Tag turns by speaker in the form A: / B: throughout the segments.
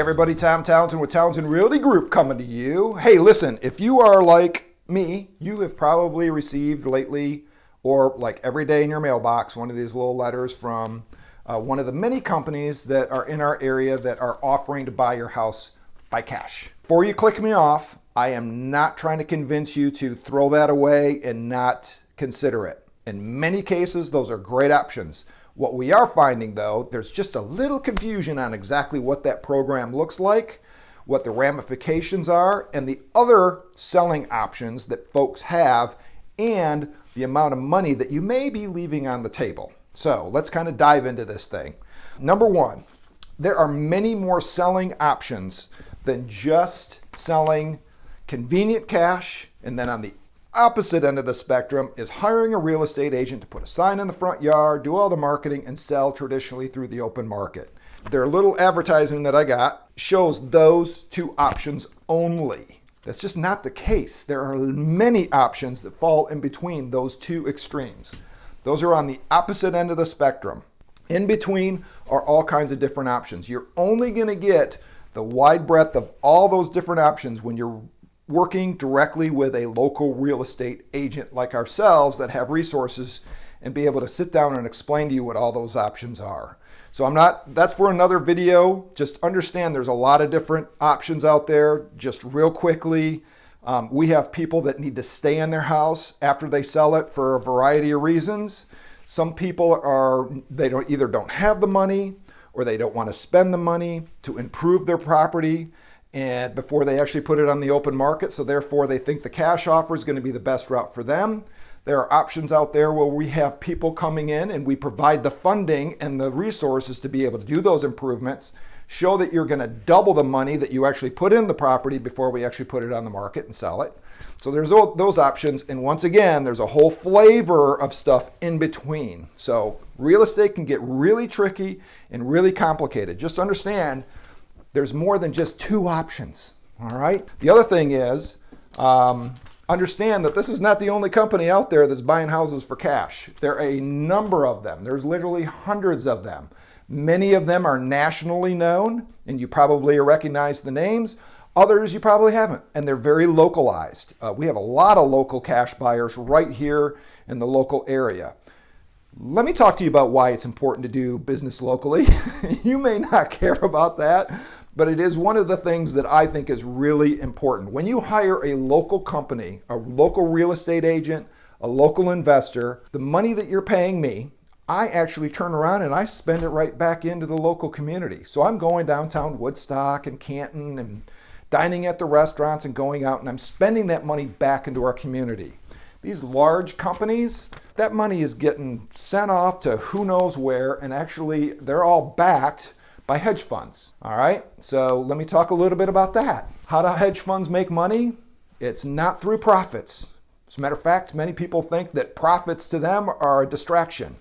A: Hey everybody, Tom Townsend with Townsend Realty Group coming to you. Hey, listen, if you are like me, you have probably received lately, or like every day in your mailbox, one of these little letters from one of the many companies that are in our area that are offering to buy your house by cash. Before you click me off, I am not trying to convince you to throw that away and not consider it. In many cases, those are great options. What we are finding though, there's just a little confusion on exactly what that program looks like, what the ramifications are, and the other selling options that folks have, and the amount of money that you may be leaving on the table. So let's kind of dive into this thing. Number one, there are many more selling options than just selling convenient cash, and then on the opposite end of the spectrum is hiring a real estate agent to put a sign in the front yard, do all the marketing, and sell traditionally through the open market. Their little advertising that I got shows those two options only. That's just not the case. There are many options that fall in between those two extremes. Those are on the opposite end of the spectrum. In between are all kinds of different options. You're only going to get the wide breadth of all those different options when you're working directly with a local real estate agent like ourselves that have resources and be able to sit down and explain to you what all those options are. So that's for another video. Just understand there's a lot of different options out there. Just real quickly, we have people that need to stay in their house after they sell it for a variety of reasons. Some people either don't have the money or they don't want to spend the money to improve their property and before they actually put it on the open market. So therefore they think the cash offer is going to be the best route for them. There are options out there where we have people coming in and we provide the funding and the resources to be able to do those improvements, show that you're going to double the money that you actually put in the property before we actually put it on the market and sell it. So there's those options. And once again, there's a whole flavor of stuff in between. So real estate can get really tricky and really complicated. Just understand there's more than just two options, all right? The other thing is, understand that this is not the only company out there that's buying houses for cash. There are a number of them. There's literally hundreds of them. Many of them are nationally known, and you probably recognize the names. Others you probably haven't, and they're very localized. We have a lot of local cash buyers right here in the local area. Let me talk to you about why it's important to do business locally. You may not care about that, but it is one of the things that I think is really important. When you hire a local company, a local real estate agent, a local investor, the money that you're paying me, I actually turn around and I spend it right back into the local community. So I'm going downtown Woodstock and Canton and dining at the restaurants and going out, and I'm spending that money back into our community. These large companies, that money is getting sent off to who knows where, and actually they're all backed by hedge funds. All right, so let me talk a little bit about that. How do hedge funds make money? It's not through profits. As a matter of fact, many people think that profits to them are a distraction.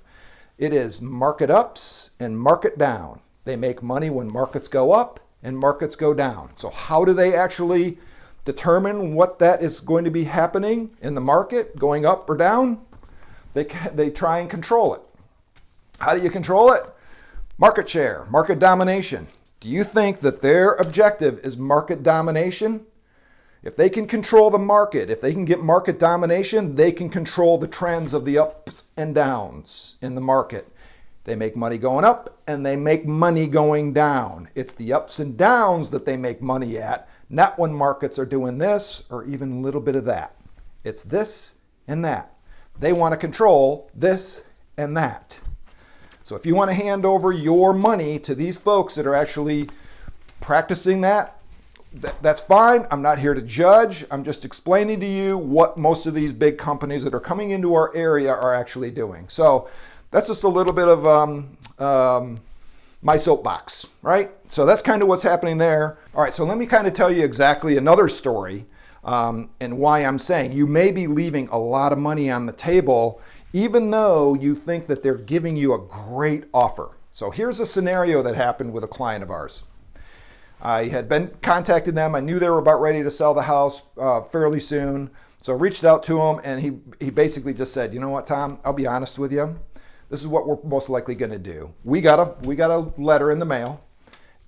A: It is market ups and market down. They make money when markets go up and markets go down. So how do they actually determine what that is going to be happening in the market, going up or down? They try and control it. How do you control it? Market share, market domination. Do you think that their objective is market domination? If they can control the market, if they can get market domination, they can control the trends of the ups and downs in the market. They make money going up and they make money going down. It's the ups and downs that they make money at, not when markets are doing this or even a little bit of that. It's this and that. They want to control this and that. So if you want to hand over your money to these folks that are actually practicing that's fine. I'm not here to judge. I'm just explaining to you what most of these big companies that are coming into our area are actually doing. So that's just a little bit of my soapbox, right? So that's kind of what's happening there. All right, so let me kind of tell you exactly another story and why I'm saying you may be leaving a lot of money on the table even though you think that they're giving you a great offer. So here's a scenario that happened with a client of ours. I had been contacting them. I knew they were about ready to sell the house fairly soon. So I reached out to him and he basically just said, you know what, Tom, I'll be honest with you. This is what we're most likely going to do. We got a letter in the mail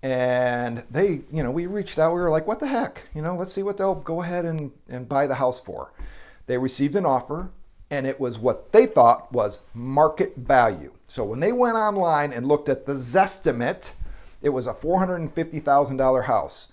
A: And they, we reached out. We were like, what the heck? Let's see what they'll go ahead and buy the house for. They received an offer, and it was what they thought was market value. So when they went online and looked at the Zestimate, it was a $450,000 house.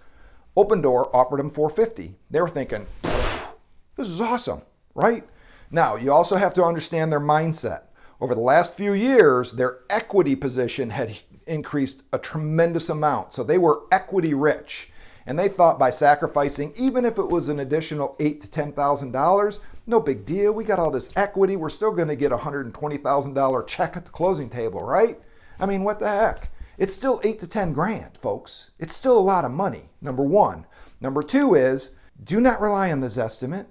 A: Opendoor offered them $450,000. They were thinking, this is awesome, right? Now, you also have to understand their mindset. Over the last few years, their equity position had increased a tremendous amount. So they were equity rich. And they thought by sacrificing, even if it was an additional $8,000 to $10,000, no big deal. We got all this equity. We're still going to get a $120,000 check at the closing table, right? I mean, what the heck? It's still $8,000 to $10,000, folks. It's still a lot of money, number one. Number two is, do not rely on the Zestimate.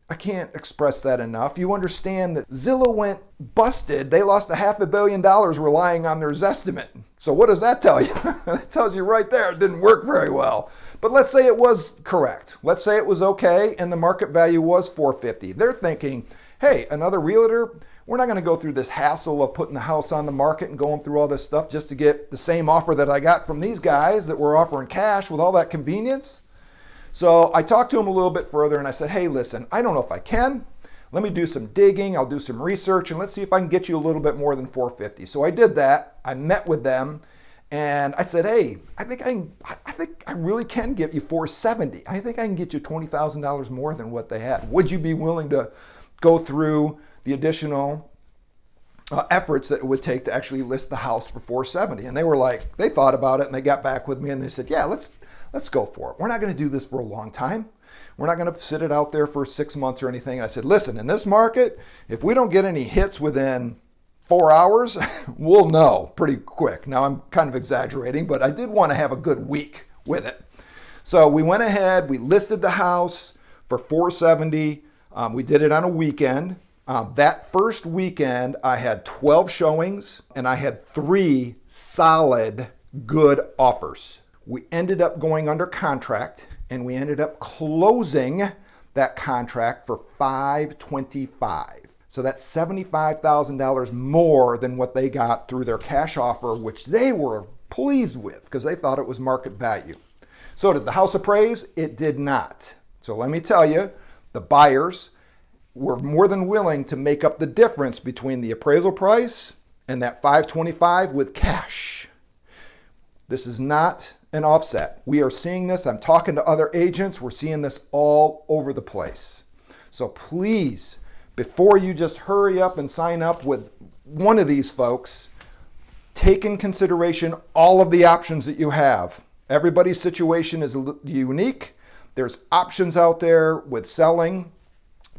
A: I can't express that enough. You understand that Zillow went busted. They lost $500 million relying on their Zestimate. So what does that tell you? It tells you right there it didn't work very well. But let's say it was correct. Let's say it was okay and the market value was $450,000. They're thinking, hey, another realtor, we're not going to go through this hassle of putting the house on the market and going through all this stuff just to get the same offer that I got from these guys that were offering cash with all that convenience. So I talked to him a little bit further and I said, hey, listen, I don't know if I can. Let me do some digging. I'll do some research and let's see if I can get you a little bit more than $450,000. So I did that. I met with them and I said, hey, I think I really can get you $470,000. I think I can get you $20,000 more than what they had. Would you be willing to go through the additional efforts that it would take to actually list the house for $470,000? And they were like, they thought about it and they got back with me and they said, yeah, let's go for it. We're not going to do this for a long time. We're not going to sit it out there for 6 months or anything. And I said, listen, in this market, if we don't get any hits within 4 hours, we'll know pretty quick. Now I'm kind of exaggerating, but I did want to have a good week with it. So we went ahead, we listed the house for $470,000. We did it on a weekend. That first weekend, I had 12 showings and I had 3 solid good offers. We ended up going under contract and we ended up closing that contract for $525,000. So that's $75,000 more than what they got through their cash offer, which they were pleased with because they thought it was market value. So did the house appraise? It did not. So let me tell you, the buyers were more than willing to make up the difference between the appraisal price and that $525,000 with cash. This is not an offset. We are seeing this. I'm talking to other agents. We're seeing this all over the place. So please, before you just hurry up and sign up with one of these folks, take in consideration all of the options that you have. Everybody's situation is unique. There's options out there with selling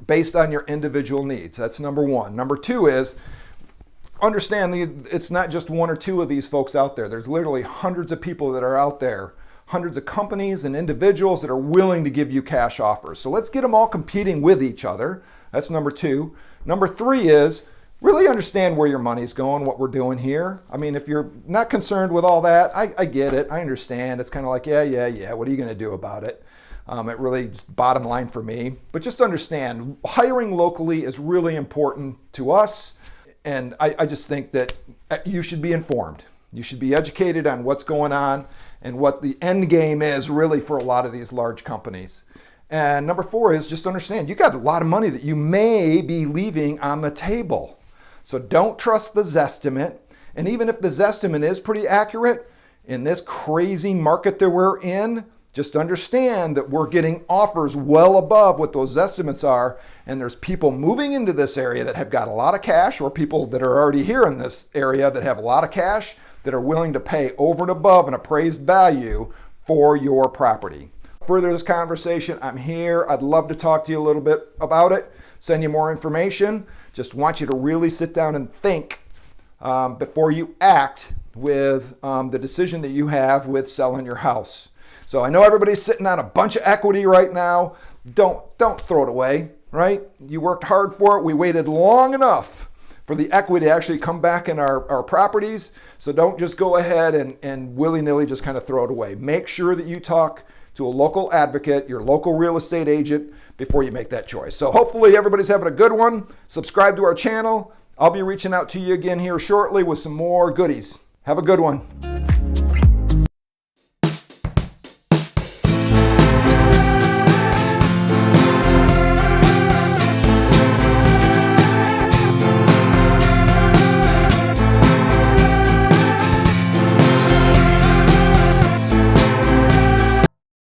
A: based on your individual needs. That's number one. Number two is, understand it's not just 1 or 2 of these folks out there. There's literally hundreds of people that are out there, hundreds of companies and individuals that are willing to give you cash offers. So let's get them all competing with each other. That's number 2. Number 3 is really understand where your money's going, what we're doing here. I mean, if you're not concerned with all that, I get it. I understand. It's kind of like, yeah. What are you going to do about it? It really bottom line for me. But just understand, hiring locally is really important to us. And I just think that you should be informed. You should be educated on what's going on and what the end game is really for a lot of these large companies. And number 4 is just understand you got a lot of money that you may be leaving on the table. So don't trust the Zestimate. And even if the Zestimate is pretty accurate, in this crazy market that we're in, just understand that we're getting offers well above what those estimates are. And there's people moving into this area that have got a lot of cash, or people that are already here in this area that have a lot of cash that are willing to pay over and above an appraised value for your property. Further this conversation, I'm here. I'd love to talk to you a little bit about it, send you more information. Just want you to really sit down and think before you act with the decision that you have with selling your house. So I know everybody's sitting on a bunch of equity right now. Don't throw it away, right? You worked hard for it. We waited long enough for the equity to actually come back in our properties. So don't just go ahead and willy-nilly just kind of throw it away. Make sure that you talk to a local advocate, your local real estate agent, before you make that choice. So hopefully everybody's having a good one. Subscribe to our channel. I'll be reaching out to you again here shortly with some more goodies. Have a good one.